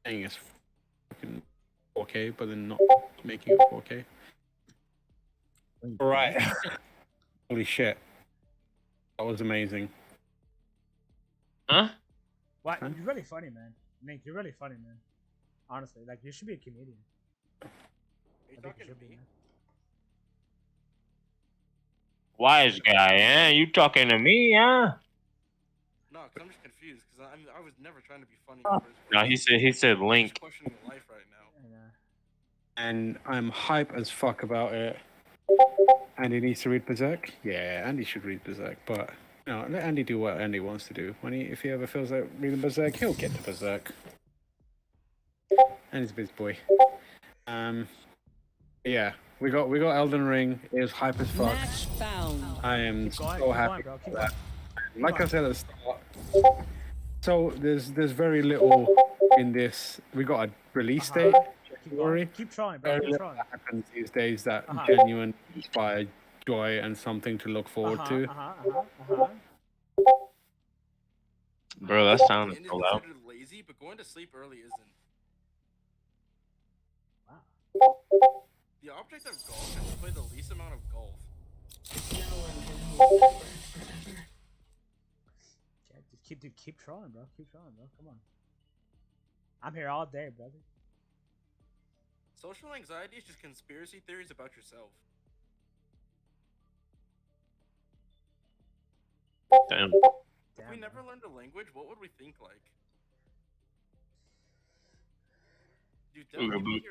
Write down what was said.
saying it's fucking 4K, but then not making it 4K. Right. Holy shit. That was amazing. Huh? What? You're really funny, man. Nick, you're really funny, man. Honestly, like you should be a comedian. Are you talking to me? Wise guy, eh? You talking to me, huh? No, because I'm just confused. Because I was never trying to be funny. No, he said I'm just Link. questioning life right now. And I'm hype as fuck about it. Andy needs to read Berserk. Yeah, Andy should read Berserk, but no, let Andy do what Andy wants to do. If he ever feels like reading Berserk, he'll get to Berserk. Andy's a busy boy. Yeah, we got Elden Ring. It was hype as fuck. Match found. I am so happy bro. with that. Like I said at the start, so there's very little in this. We got a release date. Keep trying, bro. Keep trying. That happens these days that genuine inspire joy and something to look forward to. Bro, that sounds so loud. Lazy, but going to sleep early isn't. Wow. The object of golf is to play the least amount of golf. Yeah, just keep trying, bro. Keep trying, bro. Come on. I'm here all day, brother. Social anxiety is just conspiracy theories about yourself. Damn. If we never learned a language, what would we think like? You definitely